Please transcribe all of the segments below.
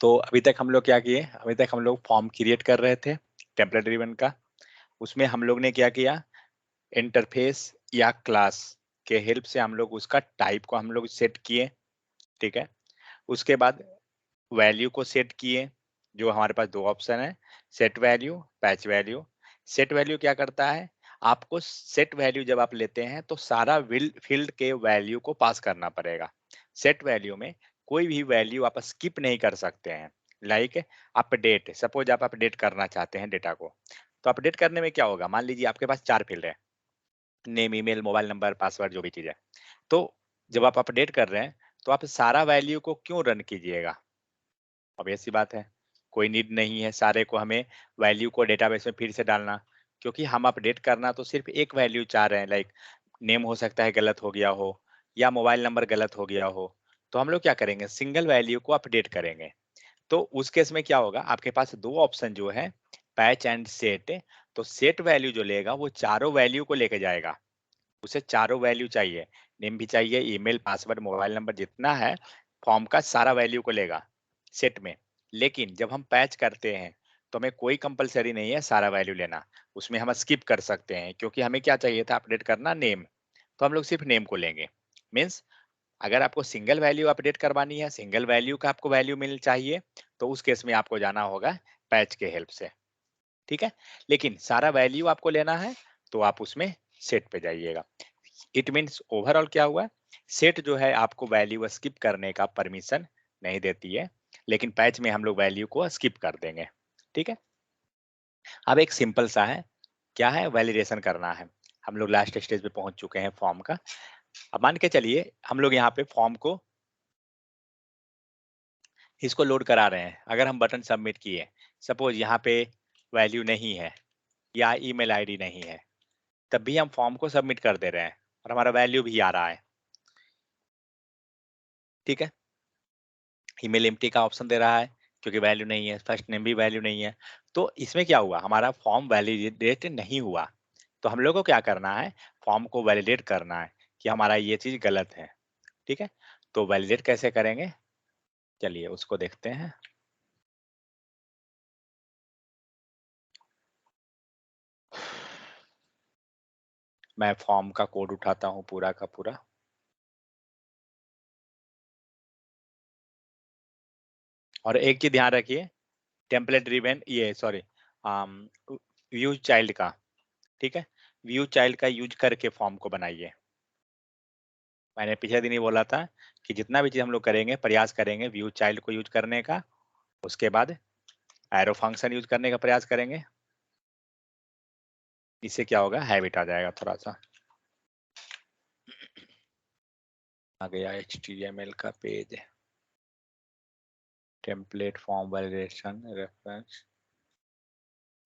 तो अभी तक हम लोग क्या किए, अभी तक हम लोग फॉर्म क्रिएट कर रहे थे टेम्पलेट ड्रिवन का। उसमें हम लोग ने क्या किया, इंटरफेस या क्लास के हेल्प से हम लोग उसका टाइप को हम लोग सेट किए, ठीक है। उसके बाद वैल्यू को सेट किए, जो हमारे पास दो ऑप्शन है, set value, patch value. Set value क्या करता है, आपको सेट वैल्यू जब आप लेते हैं तो सारा फील्ड के वैल्यू को पास करना पड़ेगा। सेट वैल्यू में कोई भी वैल्यू आप स्किप नहीं कर सकते हैं। लाइक अपडेट, सपोज आप अपडेट करना चाहते हैं डेटा को, तो अपडेट करने में क्या होगा, मान लीजिए आपके पास 4 फील्ड है, name, email, mobile number, password, जो भी चीज है। तो जब आप अपडेट कर रहे हैं तो आप सारा वैल्यू को क्यों रन कीजिएगा, ऑब्वियस सी बात है, कोई नीड नहीं है सारे को हमें वैल्यू को डेटाबेस में फिर से डालना, क्योंकि हम अपडेट करना तो सिर्फ एक वैल्यू चाह रहे हैं। लाइक नेम हो सकता है गलत हो गया हो, या मोबाइल नंबर गलत हो गया हो, तो हम लोग क्या करेंगे, सिंगल वैल्यू को अपडेट करेंगे। तो उस केस में क्या होगा, आपके पास दो ऑप्शन जो है, पैच एंड सेट। तो सेट वैल्यू जो लेगा वो चारों वैल्यू को लेके जाएगा, उसे चारों वैल्यू चाहिए, नेम भी चाहिए, ईमेल, पासवर्ड, मोबाइल नंबर, जितना है फॉर्म का सारा वैल्यू को लेगा सेट में। लेकिन जब हम पैच करते हैं तो हमें कोई कंपलसरी नहीं है सारा वैल्यू लेना, उसमें हम स्किप कर सकते हैं, क्योंकि हमें क्या चाहिए था अपडेट करना, नेम। तो हम लोग सिर्फ नेम को लेंगे। मीन्स अगर आपको सिंगल वैल्यू अपडेट करवानी है, सिंगल वैल्यू का आपको वैल्यू मिल चाहिए, तो उस केस में आपको जाना होगा पैच के हेल्प से, ठीक है। लेकिन सारा वैल्यू आपको लेना है तो आप उसमें सेट पे जाइएगा। इट मीन्स ओवरऑल क्या हुआ, सेट जो है आपको वैल्यू स्किप करने का परमिशन नहीं देती है, लेकिन पैच में हम लोग वैल्यू को स्किप कर देंगे, ठीक है। अब एक सिंपल सा है, क्या है, वैलिडेशन करना है। हम लोग लास्ट स्टेज पे पहुंच चुके हैं फॉर्म का। अब मान के चलिए हम लोग यहाँ पे फॉर्म को इसको लोड करा रहे हैं, अगर हम बटन सबमिट किए, सपोज यहाँ पे वैल्यू नहीं है या ईमेल आईडी नहीं है, तब भी हम फॉर्म को सबमिट कर दे रहे हैं और हमारा वैल्यू भी आ रहा है, ठीक है। ईमेल एम्प्टी का ऑप्शन दे रहा है क्योंकि वैल्यू नहीं है, फर्स्ट नेम भी वैल्यू नहीं है। तो इसमें क्या हुआ, हमारा फॉर्म वैलिडेट नहीं हुआ। तो हम लोग को क्या करना है, फॉर्म को वैलिडेट करना है कि हमारा ये चीज गलत है, ठीक है। तो वैलिडेट कैसे करेंगे, चलिए उसको देखते हैं। मैं फॉर्म का कोड उठाता हूँ पूरा का पूरा। और एक चीज ध्यान रखिए, टेम्पलेट ड्रिवन, ये सॉरी, व्यू चाइल्ड का, ठीक है, व्यू चाइल्ड का यूज करके फॉर्म को बनाइए। मैंने पिछले दिन ही बोला था कि जितना भी चीज हम लोग करेंगे, प्रयास करेंगे व्यू चाइल्ड को यूज करने का, उसके बाद एरो फंक्शन यूज करने का प्रयास करेंगे। इससे क्या होगा, हैबिट आ जाएगा थोड़ा सा। आ गया HTML का page, template form validation reference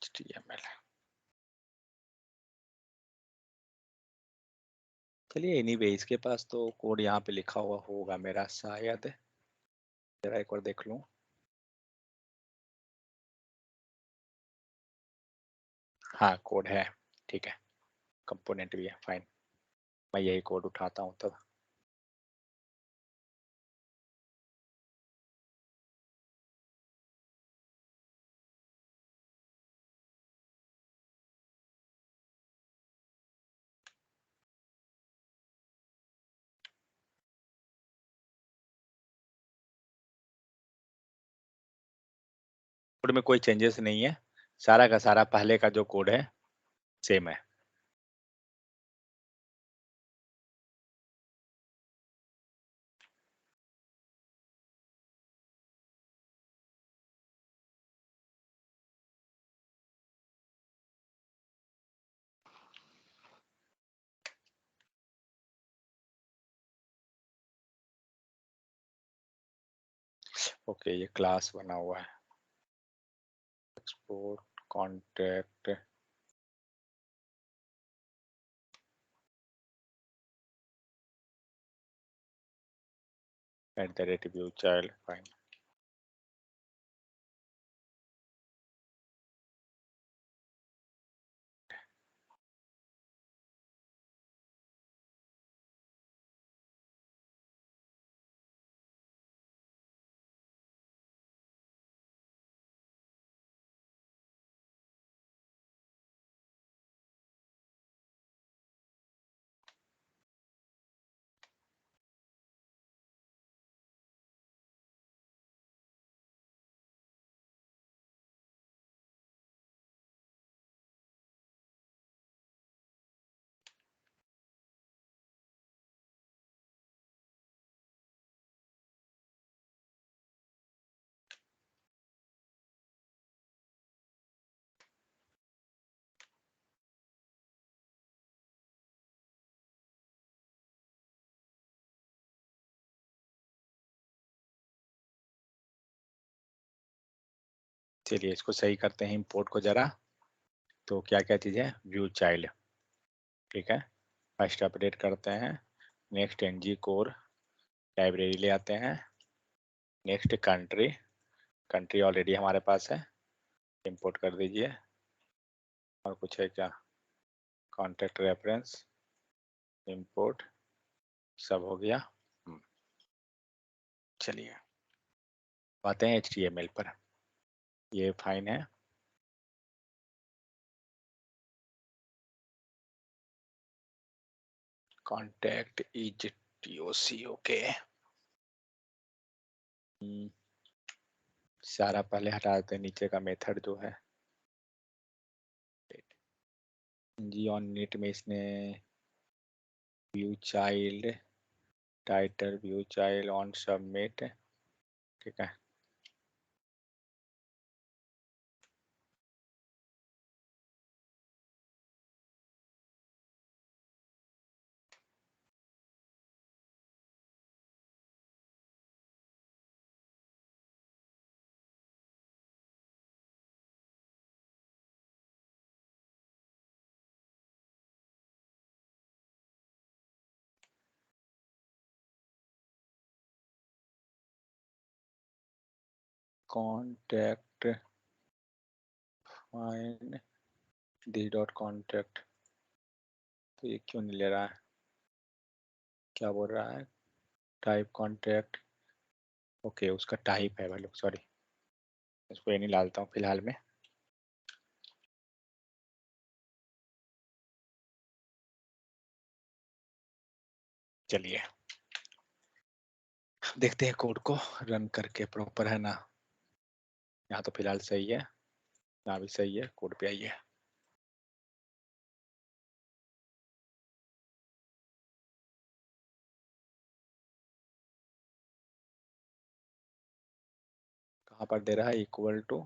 HTML। चलिए एनीवे इसके पास तो कोड यहाँ पे लिखा हुआ होगा मेरा शायद, जरा एक बार देख लूं। हाँ कोड है, ठीक है, कंपोनेंट भी है, फाइन। मैं यही कोड उठाता हूँ तब। कोड में कोई चेंजेस नहीं है, सारा का सारा पहले का जो कोड है सेम है। ओके ये क्लास बना हुआ है, export contact, at the rate view child, fine. चलिए इसको सही करते हैं इंपोर्ट को जरा। तो क्या क्या चीज़ है, व्यू चाइल्ड, ठीक है, फर्स्ट अपडेट करते हैं। नेक्स्ट एनजी कोर लाइब्रेरी ले आते हैं। नेक्स्ट कंट्री, कंट्री ऑलरेडी हमारे पास है, इंपोर्ट कर दीजिए। और कुछ है क्या, कॉन्टैक्ट रेफरेंस, इंपोर्ट, सब हो गया। चलिए आते हैं HTML पर, ये फाइन है। Contact is TOC, okay. सारा पहले हटा देते हैं नीचे का मेथड जो है। जी ऑन नीट में इसने view child, title view child on submit, ठीक है। कॉन्टैक्ट फाइन दी डॉट कॉन्टैक्ट, तो ये क्यों नहीं ले रहा है, क्या बोल रहा है, टाइप कॉन्टैक्ट, ओके उसका टाइप है भाई, सॉरी इसको ये नहीं डालता हूँ फिलहाल में। चलिए देखते हैं कोड को रन करके प्रॉपर है ना। यहाँ तो फिलहाल सही है, यहाँ भी सही है, कोड पे आइए। कहाँ पर दे रहा है, इक्वल टू,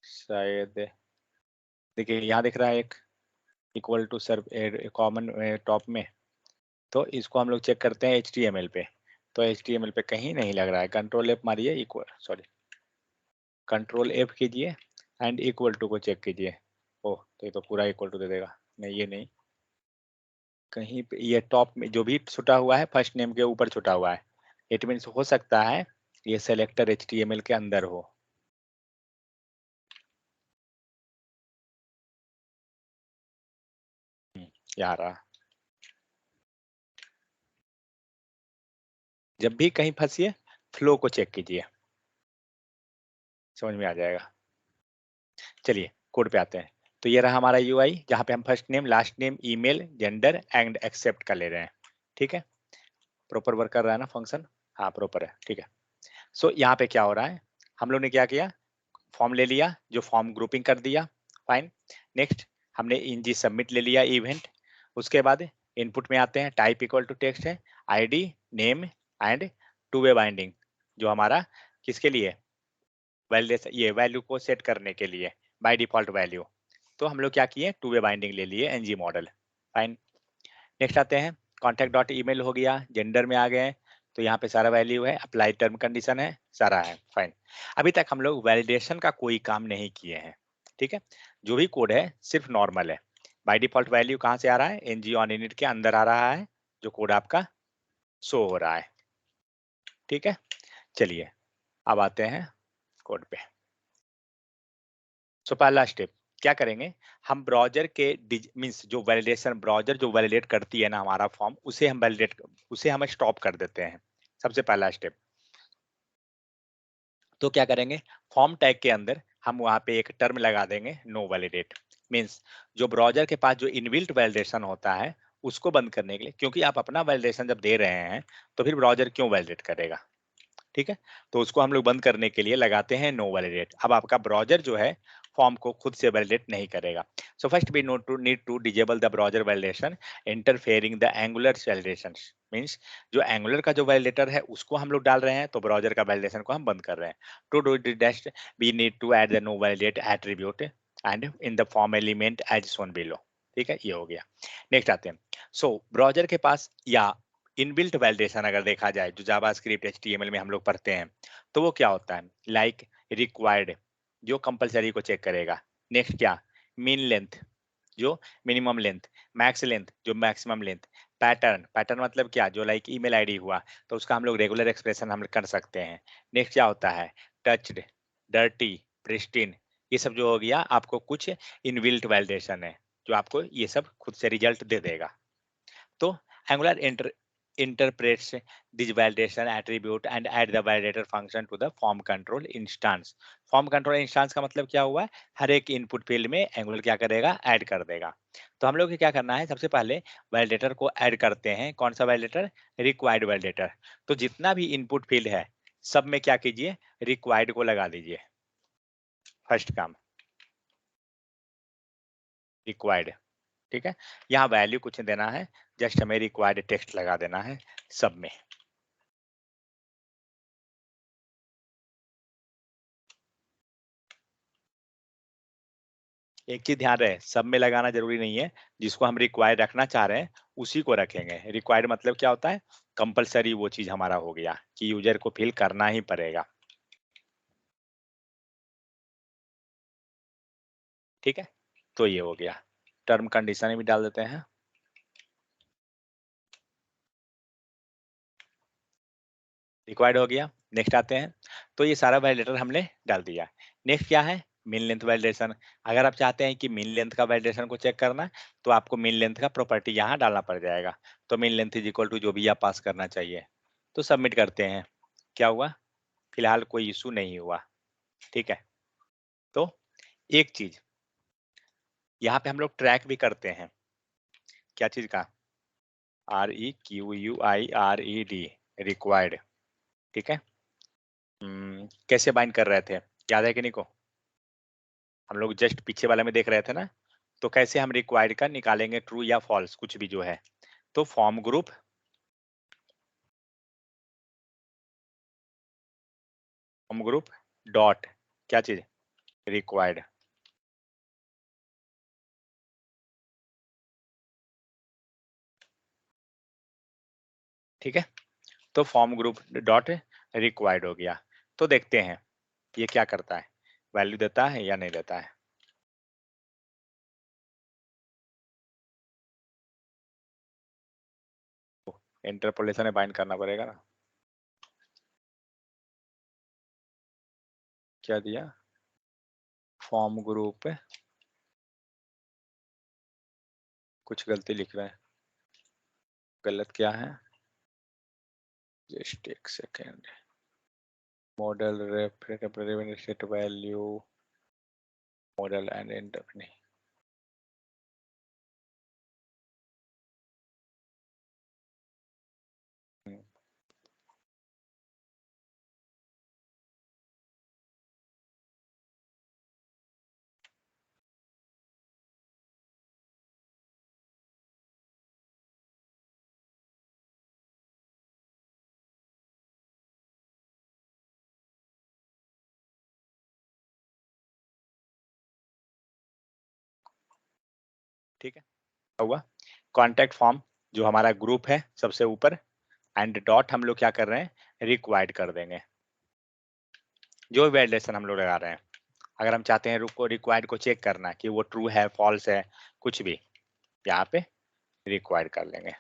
शायद देखिए यहाँ दिख रहा है एक इक्वल टू सर्व कॉमन टॉप में। तो इसको हम लोग चेक करते हैं HTML पे, तो HTML पे कहीं नहीं लग रहा है। कंट्रोल F मारिए, इक्वल, सॉरी कंट्रोल F कीजिए एंड इक्वल टू को चेक कीजिए। ओह तो ये तो पूरा इक्वल टू दे देगा, नहीं ये नहीं, कहीं पे ये टॉप में जो भी छुटा हुआ है फर्स्ट नेम के ऊपर छुटा हुआ है, इट मीन्स हो सकता है ये सेलेक्टर HTML के अंदर हो। यहाँ रहा, जब भी कहीं फंसिए फ्लो को चेक कीजिए, समझ में आ जाएगा। चलिए कोड पे आते हैं। तो ये रहा हमारा UI, जहाँ पे हम first name, last name, email, gender and accept का ले रहे हैं, ठीक है। प्रॉपर वर्क कर रहा है ना फंक्शन, हाँ प्रॉपर है, ठीक है। सो यहाँ पे क्या हो रहा है, हम लोग ने क्या किया, फॉर्म ले लिया, जो फॉर्म ग्रुपिंग कर दिया, फाइन। नेक्स्ट हमने इंजी सबमिट ले लिया इवेंट। उसके बाद इनपुट में आते हैं, टाइप इक्वल टू टेक्स्ट है, ID, name and two way binding, जो हमारा किसके लिए, वैलिडेशन, ये वैल्यू को सेट करने के लिए बाय डिफॉल्ट वैल्यू। तो हम लोग क्या किए, टू वे बाइंडिंग ले लिए एनजी मॉडल, फाइन। नेक्स्ट आते हैं, कॉन्टैक्ट डॉट ईमेल हो गया, जेंडर में आ गए, तो यहाँ पे सारा वैल्यू है, अप्लाई टर्म कंडीशन है, सारा है, फाइन। अभी तक हम लोग वैलिडेशन का कोई काम नहीं किए हैं, ठीक है। जो भी कोड है सिर्फ नॉर्मल है। बाय डिफॉल्ट वैल्यू कहाँ से आ रहा है, एनजी ऑन इनिट के अंदर आ रहा है, जो कोड आपका शो हो रहा है, ठीक है। चलिए अब आते हैं कोड पे। सो पहला स्टेप क्या करेंगे, हम ब्राउजर के मींस जो वैलिडेशन, ब्राउजर जो वैलिडेट करती है ना हमारा फॉर्म, उसे हम वैलिडेट, उसे हम स्टॉप कर देते हैं, सबसे पहला स्टेप। तो क्या करेंगे, फॉर्म टैग के अंदर हम वहां पे एक टर्म लगा देंगे, नो वैलिडेट, मींस जो ब्राउजर के पास जो इनबिल्ट वैलिडेशन होता है उसको बंद करने के लिए, क्योंकि आप अपना वैलिडेशन जब दे रहे हैं तो फिर ब्राउजर क्यों वैलिडेट करेगा, ठीक है। तो उसको हम लोग बंद करने के लिए लगाते हैं नो वैलिडेट। अब आपका ब्राउजर जो है फॉर्म को खुद से वैलिडेट नहीं करेगा। So first we note to need to disable the browser validation interfering the angular validation, means जो एंगुलर का जो वैलिडेटर है उसको हम लोग डाल रहे हैं, तो ब्राउजर का वैलिडेशन को हम बंद कर रहे हैं। To do this we need to add the no validate attribute and in the form element as shown below, ठीक है, ये हो गया। नेक्स्ट आते हैं, सो ब्राउजर के पास या इनबिल्ट वैलिडेशन अगर देखा जाए, जो जावास्क्रिप्ट HTML में हम लोग पढ़ते हैं, तो वो क्या होता है, लाइक रिक्वायर्ड, जो कंपलसरी को चेक करेगा। नेक्स्ट क्या, मीन लेंथ जो मिनिमम लेंथ, मैक्स लेंथ जो मैक्सिमम लेंथ, पैटर्न, पैटर्न मतलब क्या, जो लाइक ईमेल आईडी हुआ तो उसका हम लोग रेगुलर एक्सप्रेशन हम कर सकते हैं। नेक्स्ट क्या होता है, टच्ड, डर्टी, प्रिस्टीन, ये सब जो हो गया आपको कुछ इनबिल्ट वैलिडेशन है जो आपको ये सब खुद से रिजल्ट दे देगा। तो angular interprets this validation attribute and add the validator function to the form control instance। form control instance का मतलब क्या हुआ, हर एक इनपुट फील्ड में एंगुलर क्या करेगा, ऐड कर देगा। तो हम लोग को क्या करना है, सबसे पहले वैलिडेटर को ऐड करते हैं। कौन सा वैलिडेटर, रिक्वायर्ड वैलिडेटर। तो जितना भी इनपुट फील्ड है सब में क्या कीजिए, रिक्वायर्ड को लगा दीजिए। फर्स्ट काम रिक्वायर्ड, ठीक है। यहाँ वैल्यू कुछ नहीं देना है, जस्ट हमें रिक्वायर्ड टेक्स्ट लगा देना है सब में। एक चीज ध्यान रहे, सब में लगाना जरूरी नहीं है, जिसको हम रिक्वायर्ड रखना चाह रहे हैं उसी को रखेंगे। रिक्वायर्ड मतलब क्या होता है, कंपलसरी वो चीज हमारा हो गया कि यूजर को फिल करना ही पड़ेगा, ठीक है। तो ये हो गया, टर्म कंडीशन भी डाल देते हैं। रिक्वायर्ड हो गया। नेक्स्ट आते हैं, तो ये सारा वैलिडेटर हमने डाल दिया। नेक्स्ट क्या है, मीन लेंथ वैलिडेशन। अगर आप चाहते हैं कि मीन लेंथ का वैलिडेशन को चेक करना है तो आपको मीन लेंथ का प्रॉपर्टी यहाँ डालना पड़ जाएगा। तो min length is equal to जो भी आप पास करना चाहिए, तो सबमिट करते हैं। क्या हुआ, फिलहाल कोई इशू नहीं हुआ, ठीक है। तो एक चीज यहाँ पे हम लोग ट्रैक भी करते हैं, क्या चीज का, REQUIRED, रिक्वायर्ड, ठीक है। कैसे बाइंड कर रहे थे, याद है कि नहीं को, हम लोग जस्ट पीछे वाले में देख रहे थे ना। तो कैसे हम रिक्वायर्ड का निकालेंगे, ट्रू या फॉल्स कुछ भी जो है। तो फॉर्म ग्रुप डॉट क्या चीज, रिक्वायर्ड, ठीक है। तो फॉर्म ग्रुप डॉट रिक्वायर्ड हो गया। तो देखते हैं ये क्या करता है, वैल्यू देता है या नहीं देता है। इंटरपोलेशन में बाइंड करना पड़ेगा ना। क्या दिया, फॉर्म ग्रुप, कुछ गलती लिख रहे हैं, गलत क्या है, जस्ट एक second, model reference set value, model and inter, ठीक है। क्या हुआ, कॉन्टैक्ट फॉर्म जो हमारा ग्रुप है सबसे ऊपर, एंड डॉट हम लोग क्या कर रहे हैं, रिक्वायर्ड कर देंगे। जो वैलिडेशन हम लोग लगा रहे हैं, अगर हम चाहते हैं रुको रिक्वायर्ड को चेक करना कि वो ट्रू है फॉल्स है कुछ भी, यहाँ पे रिक्वायर्ड कर लेंगे।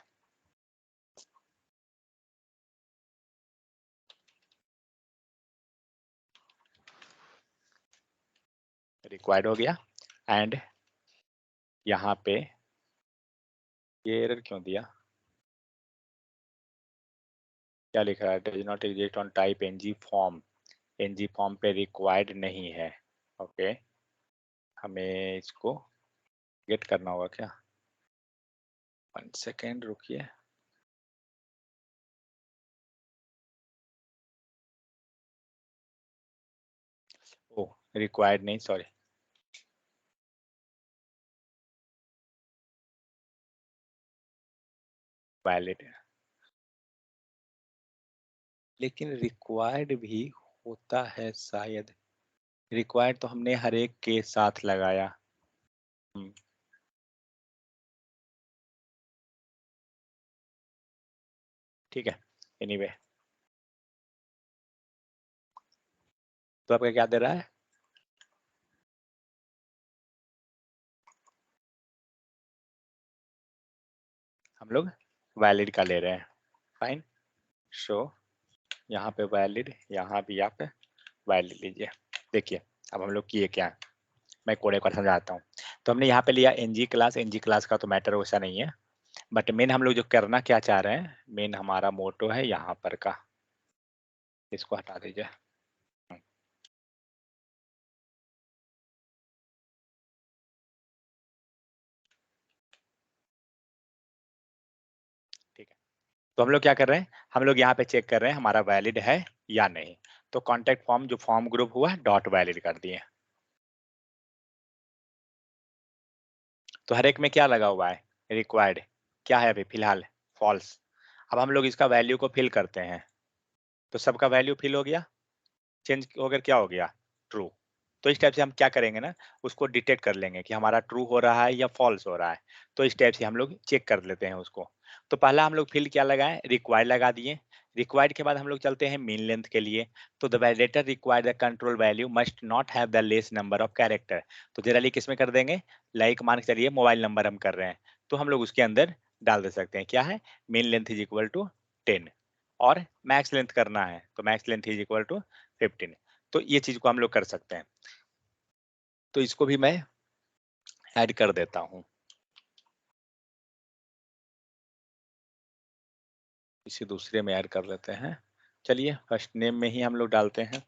रिक्वायर्ड हो गया। एंड यहाँ पे ये एरर क्यों दिया, क्या लिख रहा है, does not exist on type NG form, NG form पे रिक्वायर्ड नहीं है। ओके, हमें इसको गेट करना होगा क्या, 1 सेकेंड रुकिए। ओ रिक्वायर्ड नहीं, सॉरी, वैलिड, लेकिन रिक्वायर्ड भी होता है शायद। रिक्वायर्ड तो हमने हर एक के साथ लगाया। हम्म, ठीक है। एनीवे तो आपका क्या दे रहा है, हम लोग वैलिड का ले रहे हैं। फाइन, शो यहाँ पे वैलिड, यहाँ भी आप वैलिड लीजिए। देखिए अब हम लोग किए क्या, मैं कोड एक बार समझाता हूँ। तो हमने यहाँ पे लिया एनजी क्लास का तो मैटर वैसा नहीं है, बट मेन हम लोग जो करना क्या चाह रहे हैं, मेन हमारा मोटो है यहाँ पर का, इसको हटा दीजिए। ठीक है, तो हम लोग क्या कर रहे हैं, हम लोग यहाँ पे चेक कर रहे हैं हमारा वैलिड है या नहीं। तो कॉन्टेक्ट फॉर्म जो फॉर्म ग्रुप हुआ डॉट वैलिड कर दिए। तो हर एक में क्या लगा हुआ है, रिक्वायर्ड क्या है अभी फिलहाल, फॉल्स। अब हम लोग इसका वैल्यू को फिल करते हैं, तो सबका वैल्यू फिल हो गया, चेंज होकर क्या हो गया, ट्रू। तो इस टाइप से हम क्या करेंगे ना, उसको डिटेक्ट कर लेंगे कि हमारा ट्रू हो रहा है या फॉल्स हो रहा है। तो इस टाइप से हम लोग चेक कर लेते हैं उसको। तो पहला हम लोग फिल क्या लगाए, रिक्वायर्ड लगा दिए। रिक्वायर्ड के बाद हम लोग चलते हैं मीन लेंथ के लिए। तो the validator required the control value must not have the less number of character. तो जनरली किस में कर देंगे, लाइक मान के चलिए मोबाइल नंबर हम कर रहे हैं, तो हम लोग उसके अंदर डाल दे सकते हैं क्या है, min length is equal to 10, और मैक्स लेंथ करना है तो max length is equal to 15। तो ये चीज को हम लोग कर सकते हैं। तो इसको भी मैं ऐड कर देता हूँ, इसी दूसरे में ऐड कर लेते हैं। चलिए फर्स्ट नेम में ही हम लोग डालते हैं।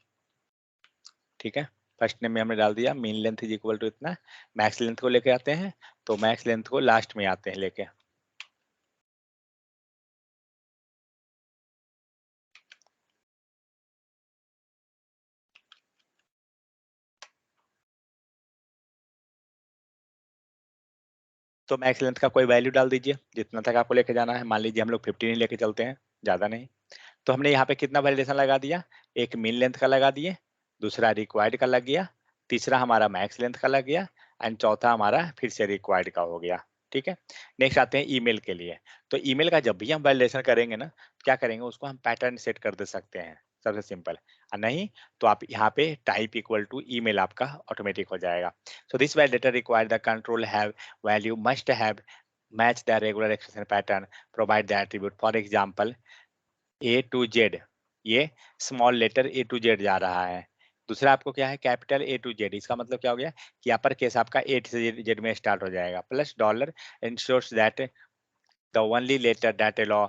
ठीक है, फर्स्ट नेम में हमने डाल दिया min length is equal to इतना, मैक्स लेंथ को लेके आते हैं, तो मैक्स लेंथ को लास्ट में आते हैं लेके। तो मैक्स लेंथ का कोई वैल्यू डाल दीजिए जितना तक आपको लेके जाना है, मान लीजिए हम लोग 15 ही लेके चलते हैं, ज्यादा नहीं। तो हमने यहाँ पे कितना वैलिडेशन लगा दिया, एक मीन लेंथ का लगा दिए, दूसरा रिक्वायर्ड का लग गया, तीसरा हमारा मैक्स लेंथ का लग गया, एंड चौथा हमारा फिर से रिक्वायर्ड का हो गया। ठीक है, नेक्स्ट आते हैं ईमेल के लिए। तो ईमेल का जब भी हम वैलिडेशन करेंगे ना, तो क्या करेंगे, उसको हम पैटर्न सेट कर दे सकते हैं, सबसे सिंपल। और नहीं तो आप यहाँ पे टाइप इक्वल टू ईमेल आपका ऑटोमेटिक हो जाएगा। So this validator require the control have value must have match the regular expression pattern, provide the attribute, for example A to Z, ये small letter A to Z जा रहा है। दूसरा आपको क्या है, कैपिटल ए टू जेड, इसका मतलब क्या हो गया कि अपर केस आपका ए से जेड में स्टार्ट हो जाएगा, plus dollar ensures that the only letter that allow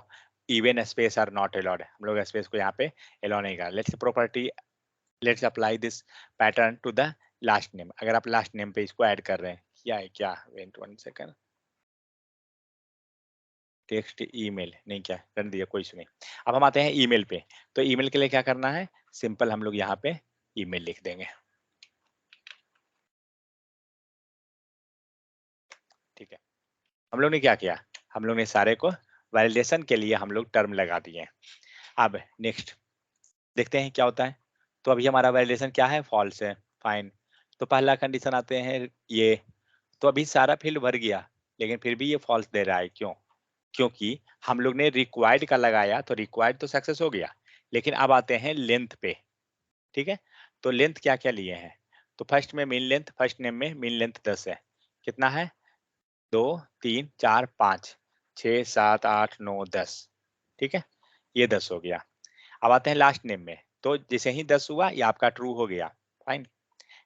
even space are not allowed. हम लोग स्पेस को यहाँ पे अलाउ नहीं कर, let's property, let's apply this pattern to the last name. अगर आप लास्ट नेम पे इसको ऐड कर रहे हैं, क्या है क्या, वेट 1 सेकंड, टेक्स्ट ईमेल नहीं, क्या रन दिया, कोई इशू नहीं। अब हम आते हैं ईमेल पे। तो ईमेल के लिए क्या करना है, सिंपल हम लोग यहाँ पे ईमेल लिख देंगे। ठीक है, हम लोग ने क्या किया, हम लोग ने सारे को वैलिडेशन के लिए हम लोग टर्म लगा दिए। अब नेक्स्ट देखते हैं क्या होता है। तो अभी हमारा वैलिडेशन क्या है, फॉल्स है। फाइन, तो पहला कंडीशन आते हैं ये। तो अभी सारा फील्ड भर गया, लेकिन फिर भी ये फॉल्स दे रहा है, क्यों, क्योंकि हम लोग ने रिक्वायर्ड का लगाया, तो रिक्वायर्ड तो सक्सेस हो गया, लेकिन अब आते हैं लेंथ पे। ठीक है, तो लेंथ क्या क्या लिए हैं, तो फर्स्ट में मीन लेंथ, फर्स्ट नेम में मीन लेंथ 10 है, कितना है, 2 3 4 5 6 7 8 9 10। ठीक है, ये 10 हो गया। अब आते हैं लास्ट नेम में, तो जैसे ही 10 हुआ ये आपका ट्रू हो गया। फाइन,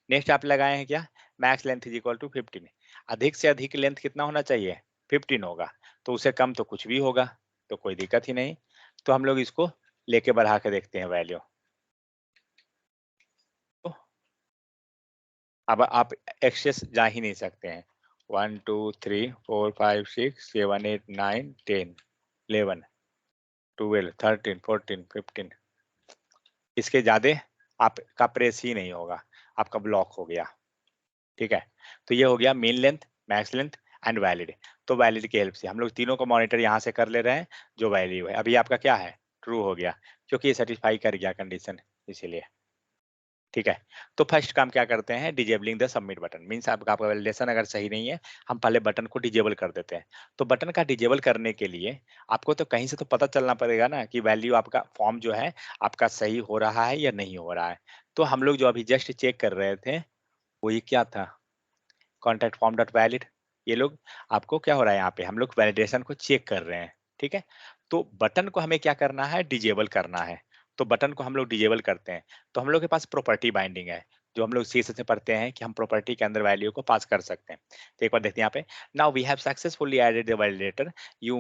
नेक्स्ट आप लगाए हैं क्या, max length is equal to 15। अधिक से अधिक लेंथ कितना होना चाहिए, 15 होगा, तो उससे कम तो कुछ भी होगा, तो कोई दिक्कत ही नहीं। तो हम लोग इसको लेके बढ़ा के देखते हैं वैल्यू। अब आप एक्सेस जा ही नहीं सकते हैं, 1 2 3 4 5 6 7 8 9 10 11 12 13 14 15, इसके ज्यादा आपका प्रेस ही नहीं होगा, आपका ब्लॉक हो गया। ठीक है, तो ये हो गया main length, max length and valid. तो वैलिड की हेल्प से हम लोग तीनों को मॉनिटर यहाँ से कर ले रहे हैं, जो वैल्यू है अभी आपका क्या है, ट्रू हो गया, क्योंकि ये सेटिस्फाई कर गया कंडीशन, इसीलिए। ठीक है, तो फर्स्ट काम क्या करते हैं, डिजेबलिंग द सबमिट बटन, मींस आपका वैलिडेशन अगर सही नहीं है, हम पहले बटन को डिजेबल कर देते हैं। तो बटन का डिजेबल करने के लिए आपको तो कहीं से तो पता चलना पड़ेगा ना कि वैल्यू आपका फॉर्म जो है आपका सही हो रहा है या नहीं हो रहा है। तो हम लोग जो अभी जस्ट चेक कर रहे थे वो ये क्या था, कॉन्टैक्ट फॉर्म डॉट वैलिड। ये लोग आपको क्या हो रहा है यहाँ पे, हम लोग वैलिडेशन को चेक कर रहे हैं, ठीक है। तो बटन को हमें क्या करना है, डिजेबल करना है। तो बटन को हम लोग डिजेबल करते हैं, तो हम लोग के पास प्रॉपर्टी बाइंडिंग है, जो हम लोग सीएसएस से पढ़ते हैं कि हम प्रॉपर्टी के अंदर वैल्यू को पास कर सकते हैं। तो एक बार देखते हैं यहाँ पे, now we have successfully added the validator, you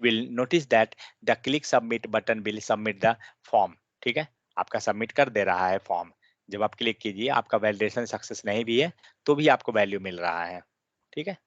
will notice that the click submit button will submit the form, ठीक है। आपका सबमिट कर दे रहा है फॉर्म, जब आप क्लिक कीजिए, आपका वैलिडेशन सक्सेस नहीं भी है तो भी आपको वैल्यू मिल रहा है, ठीक है,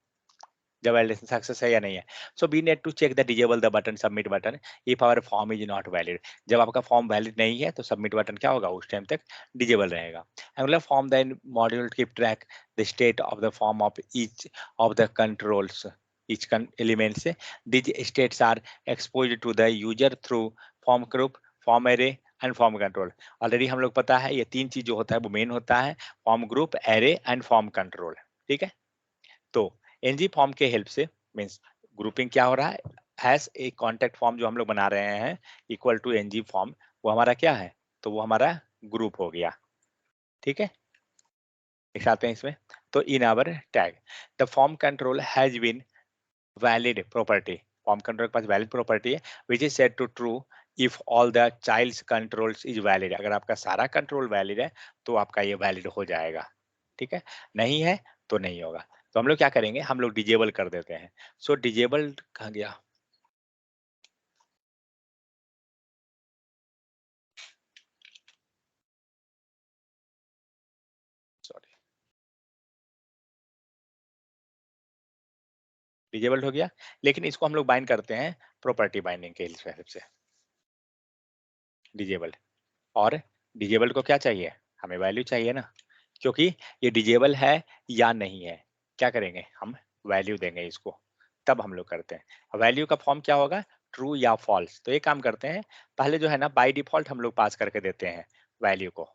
जब वैलिडेशन सक्सेस है या नहीं है। So we need to check the disable the button submit button if our form is not valid. जब आपका फॉर्म वैलिड नहीं है तो सबमिट बटन क्या होगा, उस टाइम तक डिजेबल रहेगा। Angular form then module keep track the state of the form of each of the controls, each element से these states are exposed to the user through form group, form array and form control. Already हम लोग पता है ये तीन चीज जो होता है वो मेन होता है, form group, array and form control, ठीक है। तो एनजी फॉर्म के हेल्प से मीन्स ग्रुपिंग क्या हो रहा है, हैज ए कॉन्टेक्ट फॉर्म जो हम लोग बना रहे हैं इक्वल टू एनजी फॉर्म, वो हमारा क्या है, तो वो हमारा ग्रुप हो गया, ठीक है। दिखाते हैं इसमें, तो in our tag the form control has been valid property, form control के पास वैलिड प्रॉपर्टी है which is set to true if all the childs controls is valid. अगर आपका सारा कंट्रोल वैलिड है तो आपका ये वैलिड हो जाएगा, ठीक है, नहीं है तो नहीं होगा। तो हम लोग क्या करेंगे, हम लोग डिजेबल कर देते हैं। सो डिजेबल कहाँ गया, सॉरी, डिजेबल्ड हो गया, लेकिन इसको हम लोग बाइंड करते हैं प्रॉपर्टी बाइंडिंग के हिसाब से, डिजेबल्ड। और डिजेबल को क्या चाहिए, हमें वैल्यू चाहिए ना, क्योंकि ये डिजेबल है या नहीं है, क्या करेंगे हम, वैल्यू देंगे इसको, तब हम लोग करते हैं। वैल्यू का फॉर्म क्या होगा, ट्रू या फॉल्स। तो ये काम करते हैं, पहले जो है ना बाय डिफॉल्ट हम लोग पास करके देते हैं वैल्यू को,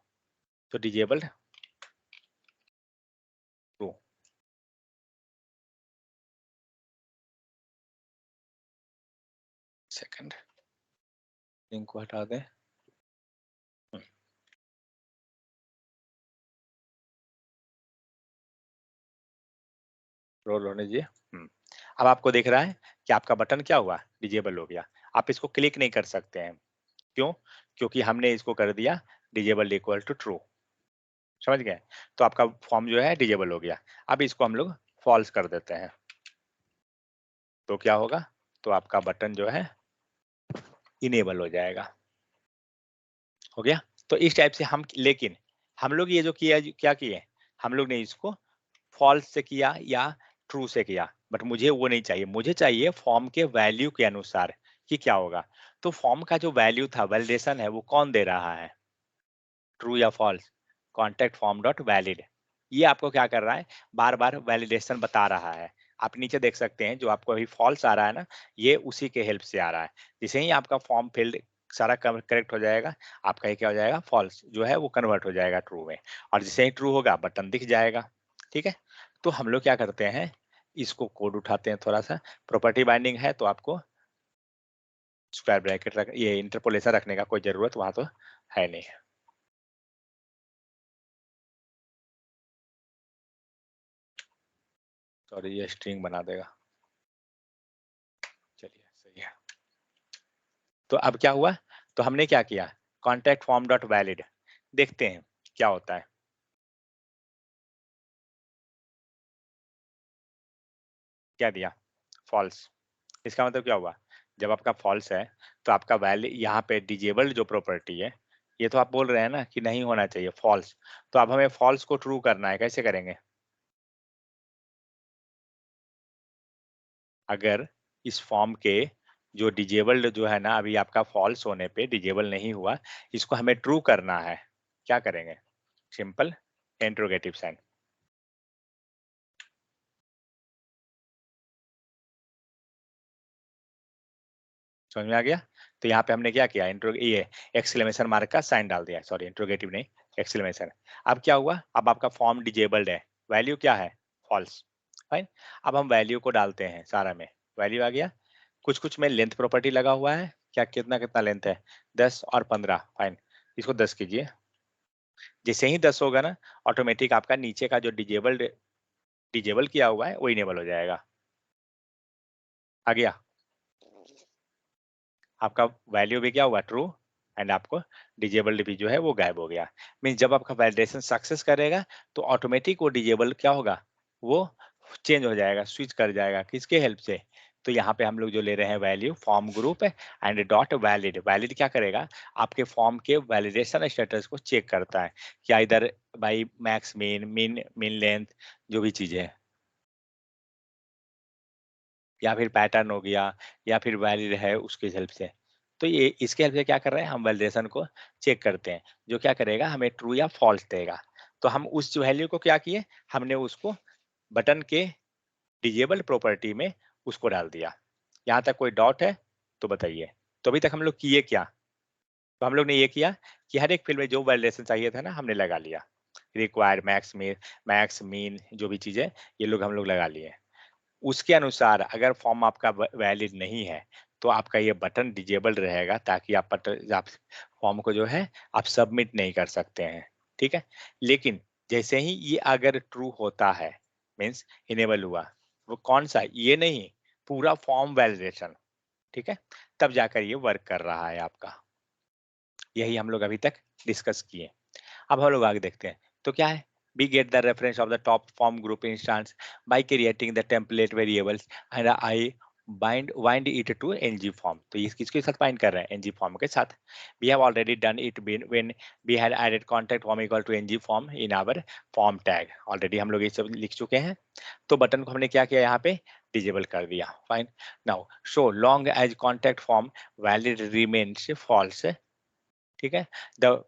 तो डिजेबल ट्रू, सेकंड लिंक को हटा दें, रोल होने दीजिए। अब आपको दिख रहा है कि आपका बटन क्या हुआ, डिजेबल हो गया। आप इसको क्लिक नहीं कर सकते हैं, क्यों, क्योंकि हमने इसको कर दिया डिजेबल इक्वल टू ट्रू, समझ गए। तो आपका फॉर्म जो है डिजेबल हो गया। अब इसको हम लोग फॉल्स कर देते हैं, तो क्या होगा, तो आपका बटन जो है इनेबल हो जाएगा, हो गया। तो इस टाइप से हम, लेकिन हम लोग ये जो किया, क्या किए, हम लोग ने इसको फॉल्स से किया या ट्रू से किया, बट मुझे वो नहीं चाहिए, मुझे चाहिए फॉर्म के वैल्यू के अनुसार कि क्या होगा। तो फॉर्म का जो वैल्यू था, वैलिडेशन है, वो कौन दे रहा है, ट्रू या false, contact form dot valid. ये आपको क्या कर रहा है, बार बार वैलिडेशन बता रहा है। आप नीचे देख सकते हैं जो आपको अभी फॉल्स आ रहा है ना, ये उसी के हेल्प से आ रहा है। जैसे ही आपका फॉर्म फील्ड सारा करेक्ट हो जाएगा, आपका ये क्या हो जाएगा, फॉल्स जो है वो कन्वर्ट हो जाएगा ट्रू में, और जैसे ही ट्रू होगा बटन दिख जाएगा, ठीक है। तो हम लोग क्या करते हैं, इसको कोड उठाते हैं थोड़ा सा, प्रॉपर्टी बाइंडिंग है तो आपको स्क्वायर ब्रैकेट रख, ये इंटरपोलेशन रखने का कोई जरूरत वहां तो है नहीं। सॉरी, ये स्ट्रिंग बना देगा, चलिए सही है। तो अब क्या हुआ, तो हमने क्या किया, कॉन्टैक्ट फॉर्म डॉट वैलिड, देखते हैं क्या होता है, क्या दिया, फॉल्स। इसका मतलब क्या हुआ, जब आपका फॉल्स है तो आपका वैल्यू यहाँ पे डिजेबल्ड जो प्रॉपर्टी है, ये तो आप बोल रहे हैं ना कि नहीं होना चाहिए फॉल्स, तो अब हमें फॉल्स को ट्रू करना है, कैसे करेंगे, अगर इस फॉर्म के जो डिजेबल्ड जो है ना, अभी आपका फॉल्स होने पे डिजेबल नहीं हुआ, इसको हमें ट्रू करना है, क्या करेंगे, सिंपल इंट्रोगेटिव साइन। समझ में आ गया। तो यहाँ पे हमने क्या किया, इंट्रो ये एक्सक्लेमेशन मार्क का साइन डाल दिया, सॉरी इंट्रोगेटिव नहीं, एक्सक्लेमेशन। अब क्या हुआ, अब आपका फॉर्म डिजेबल्ड है, वैल्यू क्या है, फॉल्स, फाइन। अब हम वैल्यू को डालते हैं सारा में, वैल्यू आ गया। कुछ कुछ में लेंथ प्रॉपर्टी लगा हुआ है, क्या कितना कितना लेंथ है, 10 और 15, फाइन, इसको 10 कीजिए। जैसे ही 10 होगा ना, ऑटोमेटिक आपका नीचे का जो डिजेबल्ड डिजेबल किया हुआ है वो इनेबल हो जाएगा। आ गया आपका वैल्यू भी क्या हुआ ट्रू, एंड आपको डिजेबल भी जो है वो गायब हो गया। मीन जब आपका वैलिडेशन सक्सेस करेगा तो ऑटोमेटिक वो डिजेबल क्या होगा, वो चेंज हो जाएगा, स्विच कर जाएगा किसके हेल्प से। तो यहाँ पे हम लोग जो ले रहे हैं value form group and dot valid, valid क्या करेगा, आपके फॉर्म के वैलिडेशन स्टेटस को चेक करता है, क्या इधर by max mean mean mean length जो भी चीज है, या फिर पैटर्न हो गया, या फिर वैलिड है उसके हेल्प से। तो ये इसके हेल्प से क्या कर रहे हैं, हम वैलिडेशन को चेक करते हैं, जो क्या करेगा हमें ट्रू या फॉल्स देगा। तो हम उस वैल्यू को क्या किए, हमने उसको बटन के डिजेबल प्रॉपर्टी में उसको डाल दिया। यहाँ तक कोई डाउट है तो बताइए। तो अभी तक हम लोग किए क्या, तो हम लोग ने ये किया कि हर एक फील्ड में जो वैलिडेशन चाहिए था ना हमने लगा लिया, रिक्वायर्ड मैक्स मीन जो भी चीजें ये लोग हम लोग लगा लिए। उसके अनुसार अगर फॉर्म आपका वैलिड नहीं है तो आपका ये बटन डिजेबल रहेगा, ताकि आप फॉर्म को जो है आप सबमिट नहीं कर सकते हैं, ठीक है। लेकिन जैसे ही ये अगर ट्रू होता है, मीन्स इनेबल हुआ, वो कौन सा, ये नहीं, पूरा फॉर्म वैलिडेशन, ठीक है, तब जाकर ये वर्क कर रहा है आपका। यही हम लोग अभी तक डिस्कस किए। अब हम लोग आगे देखते हैं तो क्या है, we get the reference of the top form group instance by creating the template variables and I bind it to ng form। तो ये किसके साथ बाइंड कर रहे हैं, ng form के साथ। we have already done it when we had added contact form equal to ng form in our form tag। Already हम लोग ये सब लिख चुके हैं। तो बटन को हमने क्या किया, यहाँ पे डिजेबल कर दिया। Fine, now so long as contact form valid remains false, ठीक है, the